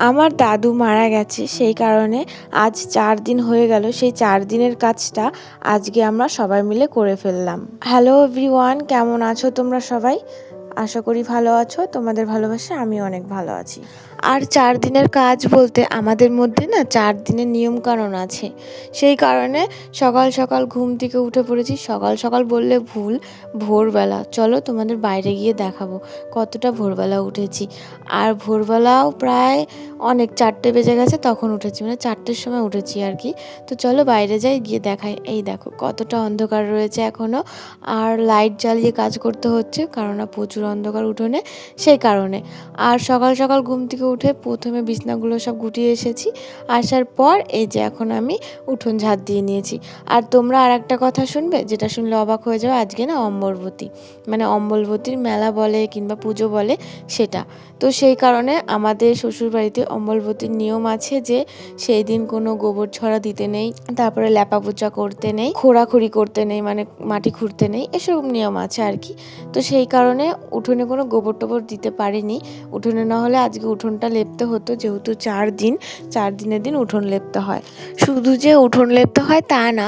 আমার দাদু মারা গেছে, সেই কারণে আজ 4 দিন হয়ে গেল। সেই 4 দিনের কাজটা আজকে আমরা সবাই মিলে করে ফেললাম। হ্যালো এভরিওয়ান, কেমন আছো তোমরা সবাই? আশা করি ভালো আছো। তোমাদের ভালোবাসা আমি অনেক ভালো আছি। আর 4 দিনের কাজ বলতে আমাদের মধ্যে না 4 দিনের নিয়মকানুন আছে। সেই কারণে সকাল সকাল ঘুম থেকে উঠে পড়েছি। সকাল সকাল বললে ভুল, ভোরবেলা। চলো তোমাদের বাইরে গিয়ে দেখাবো কতটা ভোরবেলা উঠেছি। আর ভোরবেলাও প্রায় অনেক 4টে বেজে গেছে তখন উঠেছি, মানে 4টের সময় উঠেছি আর কি। তো চলো বাইরে যাই, গিয়ে দেখাই। এই দেখো কতটা অন্ধকার রয়েছে এখনও, আর লাইট জ্বালিয়ে কাজ করতে হচ্ছে কারণ প্রচুর অন্ধকার উঠোনে, সেই কারণে। আর সকাল সকাল ঘুম থেকে উঠে প্রথমে বিছনাগুলো সব গুটিয়ে এসেছি। আসার পর এই যে এখন আমি উঠোন ঝাড় দিয়ে নিয়েছি। আর তোমরা আর একটা কথা শুনবে, যেটা শুনলে অবাক হয়ে যাবে। আজকে না অম্বরবতী, মানে অম্বলবতীর মেলা বলে কিংবা পুজো বলে সেটা। তো সেই কারণে আমাদের শ্বশুরবাড়িতে অম্বলবতীর নিয়ম আছে যে সেই দিন কোনো গোবর ছড়া দিতে নেই, তারপরে ল্যাপাপোচা করতে নেই, খোঁড়াখুড়ি করতে নেই, মানে মাটি খুঁড়তে নেই, এসব নিয়ম আছে আর কি। তো সেই কারণে উঠোনে কোনো গোবর টোবর দিতে পারিনি। উঠোনে না হলে আজকে উঠোনটা লেপতে হতো, যেহেতু 4 দিনের দিন উঠোন লেপতে হয়। শুধু যে উঠোন লেপতে হয় তা না,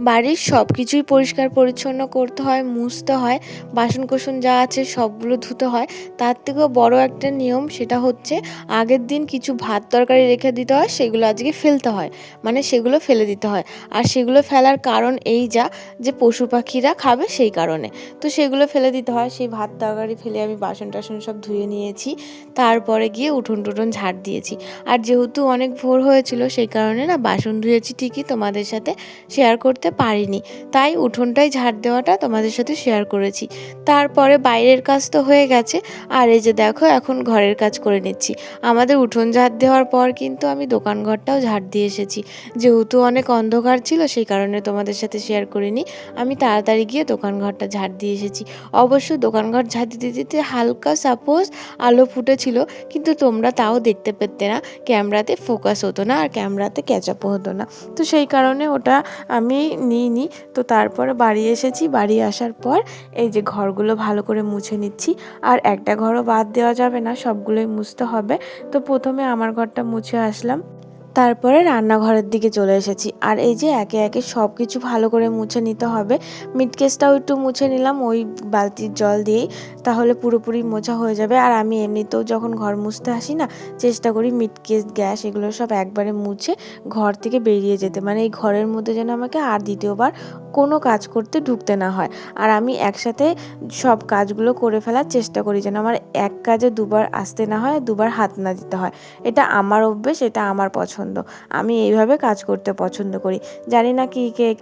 বাড়ির সব কিছুই পরিষ্কার পরিচ্ছন্ন করতে হয়, মুছতে হয়, বাসন কোসন যা আছে সবগুলো ধুতে হয়। তার থেকেও বড় একটা নিয়ম, সেটা হচ্ছে আগের দিন কিছু ভাত তরকারি রেখে দিতে হয়, সেগুলো আজকে ফেলতে হয়, মানে সেগুলো ফেলে দিতে হয়। আর সেগুলো ফেলার কারণ এই যে পশু পাখিরা খাবে, সেই কারণে। তো সেগুলো ফেলে দিতে হয়। সেই ভাত তরকারি ফেলে আমি বাসন টাসন সব ধুয়ে নিয়েছি, তারপরে গিয়ে উঠোন টুঠোন ঝাড় দিয়েছি। আর যেহেতু অনেক ভোর হয়েছিল, সেই কারণে না বাসন ধুয়েছি ঠিকই, তোমাদের সাথে শেয়ার করতে পারিনি, তাই উঠোনটাই ঝাড় দেওয়াটা তোমাদের সাথে শেয়ার করেছি। তারপরে বাইরের কাজ তো হয়ে গেছে, আর এই যে দেখো এখন ঘরের কাজ করে নিচ্ছি। আমাদের উঠোন ঝাড় দেওয়ার পর কিন্তু আমি দোকান ঘরটাও ঝাড় দিয়ে এসেছি। যেহেতু অনেক অন্ধকার ছিল, সেই কারণে তোমাদের সাথে শেয়ার করিনি। আমি তাড়াতাড়ি গিয়ে দোকান ঘরটা ঝাড় দিয়ে এসেছি। অবশ্য দোকান ঘর ঝাড় দিতে দিতে হালকা সাপোজ আলো ফুটেছিল, কিন্তু তোমরা তাও দেখতে পেতে না, ক্যামেরাতে ফোকাস হতো না আর ক্যামেরাতে ক্যাচআপও হতো না। তো সেই কারণে ওটা আমি নিইনি। তো তারপরে বাড়ি এসেছি, বাড়ি আসার পর এই যে ঘরগুলো ভালো করে মুছে নিচ্ছি। আর একটা ঘরও বাদ দেওয়া যাবে না, সবগুলোই মুছতে হবে। তো প্রথমে আমার ঘরটা মুছে আসলাম, তারপরে রান্নাঘরের দিকে চলে এসেছি। আর এই যে একে একে সব কিছু ভালো করে মুছে নিতে হবে। মিটকেসটাও একটু মুছে নিলাম ওই বালতির জল দিয়েই, তাহলে পুরোপুরি মোছা হয়ে যাবে। আর আমি এমনিতেও যখন ঘর মুছতে আসি না, চেষ্টা করি মিটকেস গ্যাস এগুলো সব একবারে মুছে ঘর থেকে বেরিয়ে যেতে, মানে এই ঘরের মধ্যে যেন আমাকে আর দ্বিতীয়বার কোনো কাজ করতে ঢুকতে না হয়। আর আমি একসাথে সব কাজগুলো করে ফেলার চেষ্টা করি, যেন আমার এক কাজে দুবার আসতে না হয়, দুবার হাত না দিতে হয়। এটা আমার অভ্যেস, এটা আমার পছন্দ। আমি এইভাবে কাজ করতে পছন্দ করি। জানি না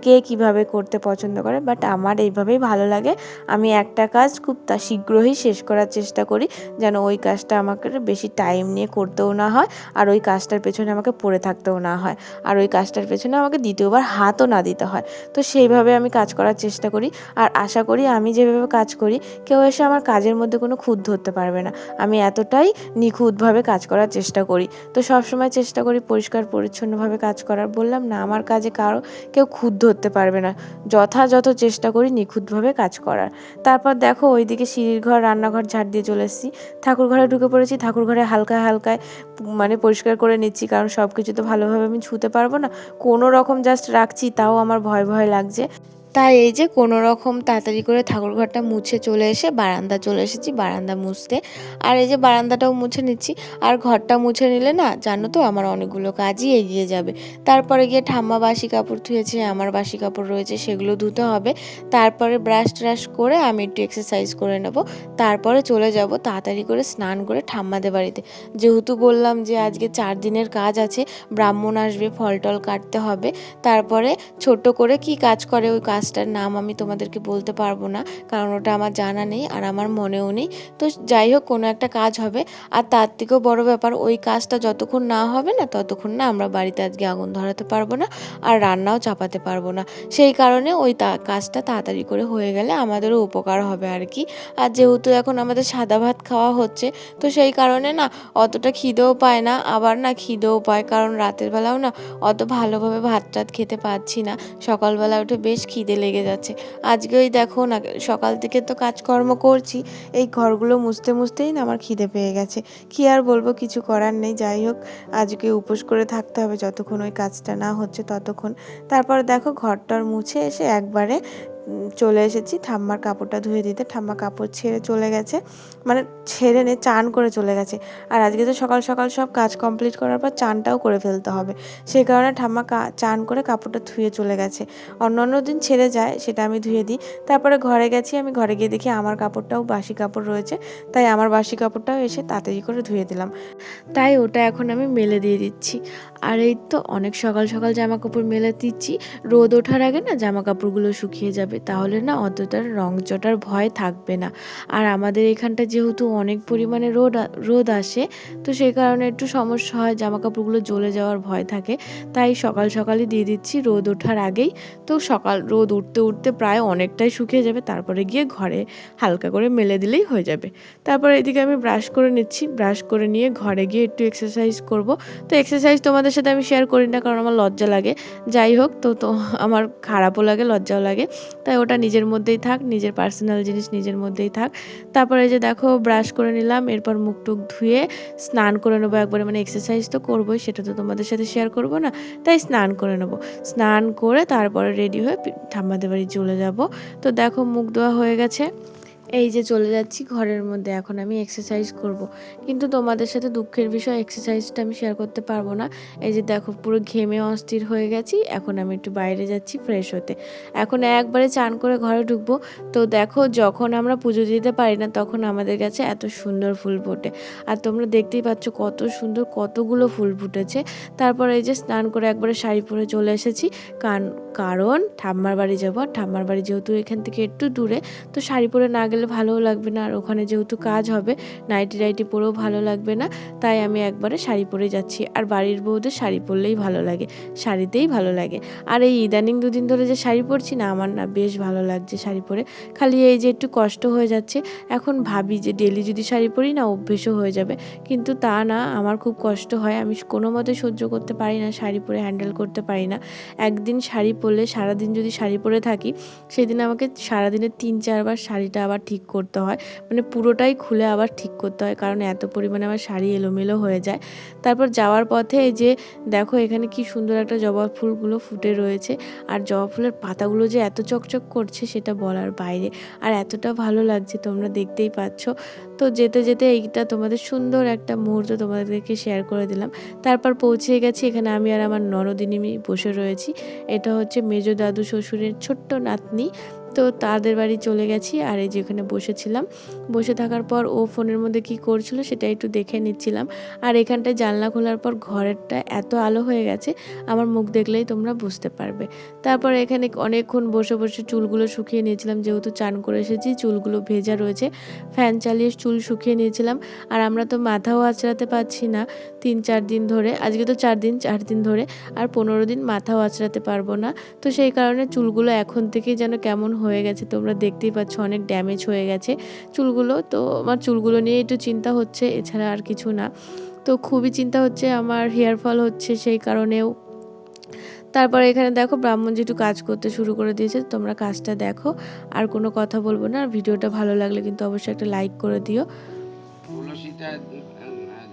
কে কীভাবে করতে পছন্দ করে, বাট আমার এইভাবেই ভালো লাগে। আমি একটা কাজ খুব শীঘ্রই শেষ করার চেষ্টা করি, যেন ওই কাজটা আমাকে বেশি টাইম নিয়ে করতেও না হয়, আর ওই কাজটার পেছনে আমাকে পড়ে থাকতেও না হয়, আর ওই কাজটার পেছনে আমাকে দ্বিতীয়বার হাতও না দিতে হয়। তো সেইভাবে আমি কাজ করার চেষ্টা করি। আর আশা করি আমি যেভাবে কাজ করি, কেউ এসে আমার কাজের মধ্যে কোনো খুঁত ধরতে পারবে না। আমি এতটাই নিখুঁতভাবে কাজ করার চেষ্টা করি। তো সবসময় চেষ্টা করি পরিষ্কার পরিচ্ছন্নভাবে কাজ করার। বললাম না, আমার কাজে কেউ খুঁত ধরতে পারবে না। যথাযথ চেষ্টা করি নিখুঁতভাবে কাজ করার। তারপর দেখো ওইদিকে সিঁড়ির ঘর, রান্নাঘর ঝাড় দিয়ে চলে এসেছি। ঠাকুর ঘরে ঢুকে পড়েছি। ঠাকুর ঘরে হালকায় হালকায় মানে পরিষ্কার করে নিচ্ছি, কারণ সব কিছু তো ভালোভাবে আমি ছুঁতে পারবো না। কোনো রকম জাস্ট রাখছি, তাও আমার ভয় ভয় লাগছে। তাই এই যে কোনো রকম তাড়াতাড়ি করে ঠাকুর ঘরটা মুছে চলে এসে বারান্দা চলে এসেছি, বারান্দা মুছতে। আর এই যে বারান্দাটাও মুছে নিচ্ছি। আর ঘরটা মুছে নিলে না, জানো তো, আমার অনেকগুলো কাজই এগিয়ে যাবে। তারপরে গিয়ে ঠাম্মা বাসি কাপড় ধুয়েছে, আমার বাসি কাপড় রয়েছে, সেগুলো ধুতে হবে। তারপরে ব্রাশ ট্রাশ করে আমি একটু এক্সারসাইজ করে নেব। তারপরে চলে যাব তাড়াতাড়ি করে স্নান করে ঠাম্মাদের বাড়িতে। যেহেতু বললাম যে আজকে 4 দিনের কাজ আছে, ব্রাহ্মণ আসবে, ফল টল কাটতে হবে। তারপরে ছোট করে কি কাজ করে, ওই কাজটার নাম আমি তোমাদেরকে বলতে পারবো না, কারণ ওটা আমার জানা নেই আর আমার মনেও নেই। তো যাই হোক, কোনো একটা কাজ হবে। আর তার থেকেও বড় ব্যাপার, ওই কাজটা যতক্ষণ না হবে না, ততক্ষণ না আমরা বাড়িতে আজকে আগুন ধরাতে পারবো না, আর রান্নাও চাপাতে পারবো না। সেই কারণে ওই কাজটা তাড়াতাড়ি করে হয়ে গেলে আমাদেরও উপকার হবে আর কি। আর যেহেতু এখন আমাদের সাদা ভাত খাওয়া হচ্ছে, তো সেই কারণে না অতটা খিদেও পায় না, আবার না খিদেও পায়, কারণ রাতের বেলাও না অত ভালোভাবে ভাত টাত খেতে পারছি না। সকালবেলা উঠে বেশ খিদে খিদে লেগে যাচ্ছে। আজকে ওই দেখো না, সকাল থেকে তো কাজকর্ম করছি, এই ঘরগুলো মুছতে মুছতেই না আমার খিদে পেয়ে গেছে। কি আর বলবো, কিছু করার নেই। যাই হোক, আজকে উপোস করে থাকতে হবে যতক্ষণ ওই কাজটা না হচ্ছে ততক্ষণ। তারপর দেখো ঘরটার মুছে এসে একবারে চলে এসেছি ঠাম্মার কাপড়টা ধুয়ে দিতে। ঠাম্মা কাপড় ছেড়ে চলে গেছে, মানে ছেড়ে নে চান করে চলে গেছে। আর আজকে তো সকাল সকাল সব কাজ কমপ্লিট করার পর চানটাও করে ফেলতে হবে, সেই কারণে ঠাম্মা চান করে কাপড়টা ধুয়ে চলে গেছে। অন্য অন্য দিন ছেড়ে যায়, সেটা আমি ধুয়ে দিই। তারপরে ঘরে গেছি, আমি ঘরে গিয়ে দেখি আমার কাপড়টাও বাসি কাপড় রয়েছে, তাই আমার বাসি কাপড়টাও এসে তাড়াতাড়ি করে ধুয়ে দিলাম। তাই ওটা এখন আমি মেলে দিয়ে দিচ্ছি। আর এই তো অনেক সকাল সকাল জামা কাপড় মেলে দিচ্ছি, রোদ ওঠার আগে না জামা কাপড়গুলো শুকিয়ে যাবে, তাহলে না অতটার রং চটার ভয় থাকবে না। আর আমাদের এখানটা যেহেতু অনেক পরিমাণে রোদ আসে, তো সেই কারণে একটু সমস্যা হয়, জামা কাপড়গুলো জ্বলে যাওয়ার ভয় থাকে। তাই সকাল সকালই দিয়ে দিচ্ছি রোদ ওঠার আগেই। তো রোদ উঠতে উঠতে প্রায় অনেকটাই শুকিয়ে যাবে, তারপরে গিয়ে ঘরে হালকা করে মেলে দিলেই হয়ে যাবে। তারপরে এদিকে আমি ব্রাশ করে নিচ্ছি, ব্রাশ করে নিয়ে ঘরে গিয়ে একটু এক্সারসাইজ করব। তো এক্সারসাইজ তোমাদের সাথে আমি শেয়ার করি না, কারণ আমার লজ্জা লাগে। যাই হোক, তো আমার খারাপও লাগে, লজ্জাও লাগে, তাই ওটা নিজের মধ্যেই থাক, নিজের পার্সোনাল জিনিস নিজের মধ্যেই থাক। তারপরে এই যে দেখো ব্রাশ করে নিলাম, এরপর মুখ টুক ধুয়ে স্নান করে নেবো একবারে, মানে এক্সারসাইজ তো করবোই, সেটা তো তোমাদের সাথে শেয়ার করব না, তাই স্নান করে নেবো। স্নান করে তারপরে রেডি হয়ে ঠাম্মাদের বাড়ি চলে যাব। তো দেখো মুখ ধোয়া হয়ে গেছে, এই যে চলে যাচ্ছি ঘরের মধ্যে, এখন আমি এক্সারসাইজ করব। কিন্তু তোমাদের সাথে দুঃখের বিষয়, এক্সারসাইজটা আমি শেয়ার করতে পারবো না। এই যে দেখো পুরো ঘেমে অস্থির হয়ে গেছি, এখন আমি একটু বাইরে যাচ্ছি ফ্রেশ হতে। এখন একবারে চান করে ঘরে ঢুকবো। তো দেখো যখন আমরা পুজো দিতে পারি না, তখন আমাদের কাছে এত সুন্দর ফুল ফোটে। আর তোমরা দেখতেই পাচ্ছ কত সুন্দর কতগুলো ফুল ফুটেছে। তারপর এই যে স্নান করে একবারে শাড়ি পরে চলে এসেছি, কারণ ঠাম্মার বাড়ি যাবো। আর ঠাম্মার বাড়ি যেহেতু এখান থেকে একটু দূরে, তো শাড়ি পরে না গেলে ভালোও লাগবে না, আর ওখানে যেহেতু কাজ হবে, নাইটি টাইটি পরেও ভালো লাগবে না, তাই আমি একবারে শাড়ি পরে যাচ্ছি। আর বাড়ির বউদের শাড়ি পরলেই ভালো লাগে, শাড়িতেই ভালো লাগে। আর এই ইদানিং দুদিন ধরে যে শাড়ি পরছি না, আমার না বেশ ভালো লাগছে শাড়ি পরে। খালি এই যে একটু কষ্ট হয়ে যাচ্ছে, এখন ভাবি যে ডেলি যদি শাড়ি পরি না অভ্যেসও হয়ে যাবে, কিন্তু তা না, আমার খুব কষ্ট হয়, আমি কোনো মতে সহ্য করতে পারি না, শাড়ি পরে হ্যান্ডেল করতে পারি না। একদিন শাড়ি পরলে সারাদিন যদি শাড়ি পরে থাকি, সেদিন আমাকে সারাদিনে 3-4 বার শাড়িটা আবার ঠিক করতে হয়, মানে পুরোটাই খুলে আবার ঠিক করতে হয়, কারণ এত পরিমাণে আমার শাড়ি এলোমেলো হয়ে যায়। তারপর যাওয়ার পথে এই যে দেখো এখানে কি সুন্দর একটা জবা ফুলগুলো ফুটে রয়েছে, আর জবা ফুলের পাতাগুলো যে এত চকচক করছে সেটা বলার বাইরে, আর এতটা ভালো লাগছে তোমরা দেখতেই পাচ্ছ। তো যেতে যেতে এইটা তোমাদের সুন্দর একটা মুহূর্ত তোমাদেরকে শেয়ার করে দিলাম। তারপর পৌঁছে গেছি, এখানে আমি আর আমার ননদিনী বসে রয়েছি। এটা হচ্ছে মেজো দাদু শ্বশুরের ছোট্ট নাতনি, তো তাদের বাড়ি চলে গেছি। আর এই যেখানে বসেছিলাম, বসে থাকার পর ও ফোনের মধ্যে কি করছিল সেটা একটু দেখে নিচ্ছিলাম। আর এখানটায় জানলা খোলার পর ঘরেরটা এত আলো হয়ে গেছে, আমার মুখ দেখলেই তোমরা বুঝতে পারবে। তারপর এখানে অনেকক্ষণ বসে বসে চুলগুলো শুকিয়ে নিয়েছিলাম, যেহেতু চান করে এসেছি চুলগুলো ভেজা রয়েছে, ফ্যান চালিয়ে চুল শুকিয়ে নিয়েছিলাম। আর আমরা তো মাথাও আঁচড়াতে পারছি না 3-4 দিন ধরে, আজকে তো 4 দিন ধরে, আর 15 দিন মাথাও আঁচড়াতে পারবো না। তো সেই কারণে চুলগুলো এখন থেকেই যেন কেমন হয়ে গেছে, তোমরা দেখতেই পাচ্ছ অনেক ড্যামেজ হয়ে গেছে চুলগুলো। তো আমার চুলগুলো নিয়ে একটু চিন্তা হচ্ছে, এছাড়া আর কিছু না। তো খুবই চিন্তা হচ্ছে, আমার হেয়ার ফল হচ্ছে সেই কারণেও। তারপর এখানে দেখো ব্রাহ্মণ যেটু কাজ করতে শুরু করে দিয়েছে, তোমরা কাজটা দেখো, আর কোনো কথা বলবো না। আর ভিডিওটা ভালো লাগলে কিন্তু অবশ্যই একটা লাইক করে দিও। তুলসীটা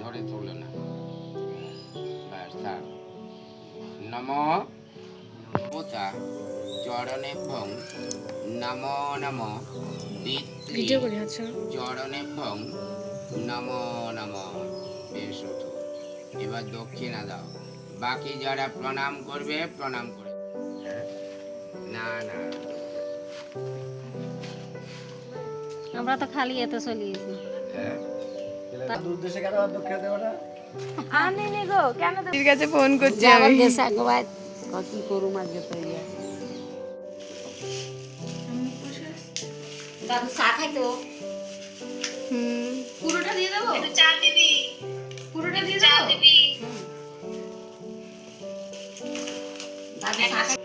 ধরে তোলে না, নমো পোতা চরণেভ্যং নমো নমো পিতৃ চরণেভ্যং নমো নমো। বেশ ওঠো, এবার দক্ষিণা দাও, বাকি যারা প্রণাম করবে প্রণাম করে। না না, আমরা তো খালি এতে চলিয়েছি। আনিনি গো, কেন তোর কাছে ফোন করছি আমি? কি করুম আজকে তো দাদু চা খাইতো। পুরোটা দিয়ে দেবো, একটু চা দিবি, পুরোটা দিয়ে চা দিবি। দাদু চা খাই।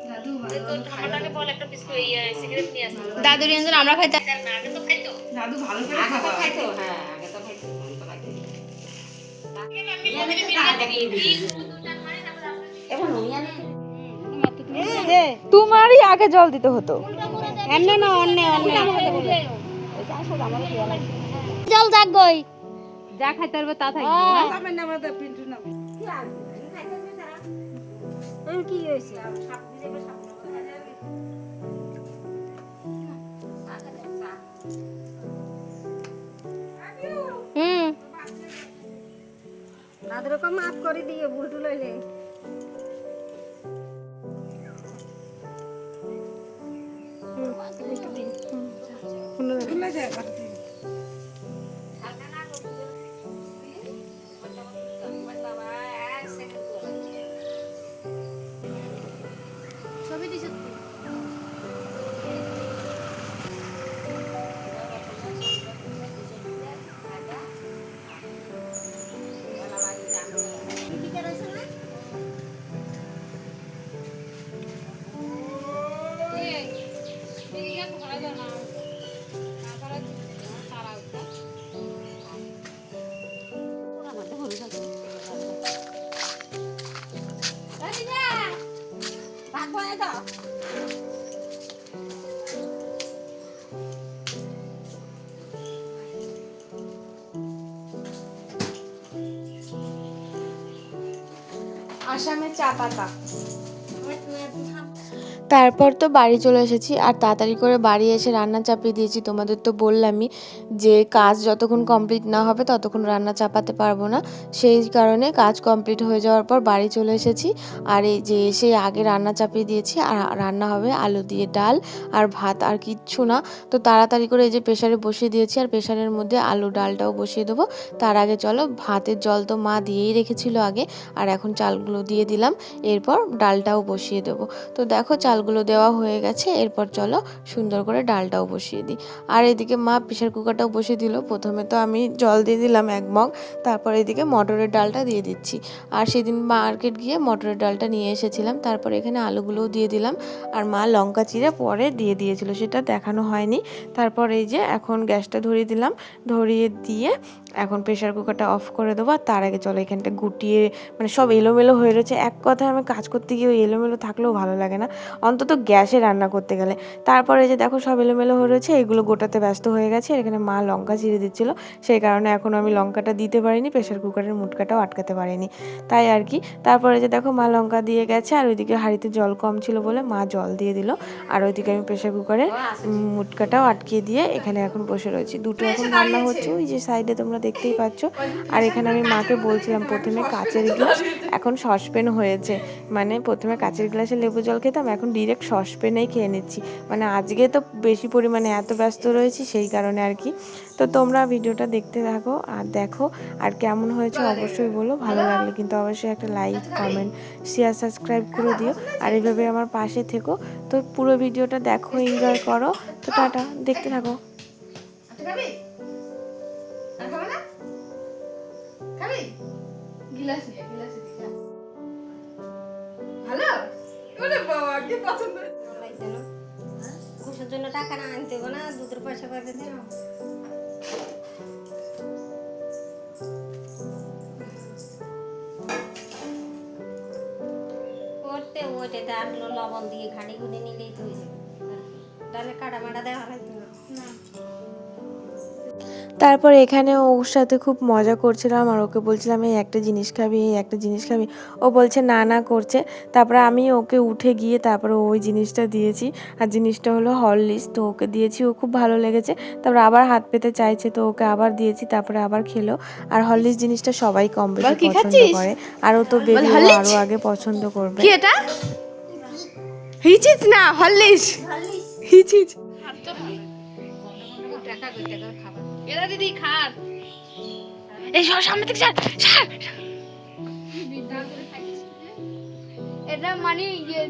দাদু ভালো ঠান্ডাটাকে বল একটা বিস্কুট সিগারেট নিয়ে আসতে। দাদু রিয়াঞ্জন আমরা খাইতাম না, আগে তো খাইতো দাদু ভালো করে আগে তো খাওয়া খাইতো, হ্যাঁ আগে তো খাইতো, ভালো তো লাগতো। আমি মনে চা খাইতো। দুটো চার মারি তারপর এখন উনি আনে। মাত্র তোমারই আগে জল দিতে হতো। জল যাক গই যা খাইতে পারবে তা থাকবে কি হয়েছে তাদের মাফ করে দিয়ে ভুল টুল হইলে আসামের চা পাতা। তারপর তো বাড়ি চলে এসেছি আর তাড়াতাড়ি করে বাড়ি এসে রান্না চাপিয়ে দিয়েছি। তোমাদের তো বললামই যে কাজ যতক্ষণ কমপ্লিট না হবে ততক্ষণ রান্না চাপাতে পারবো না, সেই কারণে কাজ কমপ্লিট হয়ে যাওয়ার পর বাড়ি চলে এসেছি। আর এই যে এসে আগে রান্না চাপিয়ে দিয়েছি, আর রান্না হবে আলু দিয়ে ডাল আর ভাত, আর কিচ্ছু না। তো তাড়াতাড়ি করে এই যে প্রেসারে বসিয়ে দিয়েছি, আর প্রেসারের মধ্যে আলু ডালটাও বসিয়ে দেবো। তার আগে চলো ভাতের জল তো মা দিয়েই রেখেছিল আগে, আর এখন চালগুলো দিয়ে দিলাম, এরপর ডালটাও বসিয়ে দেবো। তো দেখো চালগুলো দেওয়া হয়ে গেছে, এরপর চলো সুন্দর করে ডালটাও বসিয়ে দিই। আর এদিকে মা প্রেসার কুকারটাও বসিয়ে দিল। প্রথমে তো আমি জল দিয়ে দিলাম 1 মগ, তারপর এদিকে মটরের ডালটা দিয়ে দিচ্ছি। আর সেদিন মার্কেট গিয়ে মটরের ডালটা নিয়ে এসেছিলাম। তারপর এখানে আলুগুলোও দিয়ে দিলাম, আর মা লঙ্কা চিড়ে পরে দিয়ে দিয়েছিল, সেটা দেখানো হয়নি। তারপর এই যে এখন গ্যাসটা ধরিয়ে দিলাম, ধরিয়ে দিয়ে এখন প্রেসার কুকারটা অফ করে দেবো। আর তার আগে চলো এখানটা গুটিয়ে, মানে সব এলোমেলো হয়ে রয়েছে। এক কথায় আমি কাজ করতে গিয়ে ওই এলোমেলো থাকলেও ভালো লাগে না, অন্তত গ্যাসে রান্না করতে গেলে। তারপরে যে দেখো সব এলোমেলো হয়ে রয়েছে, এগুলো গোটাতে ব্যস্ত হয়ে গেছে। এখানে মা লঙ্কা চিড়ে দিচ্ছিলো, সেই কারণে এখন আমি লঙ্কাটা দিতে পারিনি, প্রেসার কুকারের মুটকাটাও আটকাতে পারিনি, তাই আর কি। তারপরে যে দেখো মা লঙ্কা দিয়ে গেছে, আর ওইদিকে হাঁড়িতে জল কম ছিল বলে মা জল দিয়ে দিল। আর ওইদিকে আমি প্রেসার কুকারের মুটকাটাও আটকিয়ে দিয়ে এখানে এখন বসে রয়েছি। দুটো এখন রান্না হচ্ছে ওই যে সাইডে, তোমরা দেখতেই পাচ্ছ। আর এখানে আমি মাকে বলছিলাম প্রথমে কাচের গ্লাস, এখন সসপ্যান হয়েছে। মানে প্রথমে কাচের গ্লাসে লেবু জল খেতাম, এখন ডিরেক্ট সসপ্যানেই খেয়ে নিচ্ছি। মানে আজকে তো বেশি পরিমাণে এত ব্যস্ত রয়েছি, সেই কারণে আর কি। তো তোমরা ভিডিওটা দেখতে থাকো আর দেখো, আর কেমন হয়েছে অবশ্যই বলো। ভালো লাগলে কিন্তু অবশ্যই একটা লাইক, কমেন্ট, শেয়ার, সাবস্ক্রাইব করে দিও। আর এইভাবে আমার পাশে থেকো। তো পুরো ভিডিওটা দেখো, এনজয় করো। তো টাটা, দেখতে থাকো। ঘুষের জন্য টাকা না আনতে হবে না, দুধের পয়সা পাবে করতে ওইটা ডাল লবণ দিয়ে ঘাটি গুনে নিলেই তো হয়ে যাবে। ডালে কাটা মাটা দেওয়া লাগবে না। তারপর এখানে ওর সাথে খুব মজা করছিলাম, আর ওকে বলছিলাম এই একটা জিনিস খাবি, এই একটা জিনিস খাবি। ও বলছে না না করছে। তারপরে আমি ওকে উঠে গিয়ে তারপরে ওই জিনিসটা দিয়েছি, আর জিনিসটা হলো হরলিক্স। তো ওকে দিয়েছি, ও খুব ভালো লেগেছে। তারপরে আবার হাত পেতে চাইছে, তো ওকে আবার দিয়েছি, তারপরে আবার খেলো। আর হরলিক্স জিনিসটা সবাই কম বেশি পছন্দ করে, আর ও তো বেবি আরও আগে পছন্দ করবে। কি এটা হিচিস না হরলিক্স, হিচিস টাকা কই টাকা খাবার এরা দিদি খান এই সব সামনে থেকে ছাড় ছাড় এটা মানে ইয়ে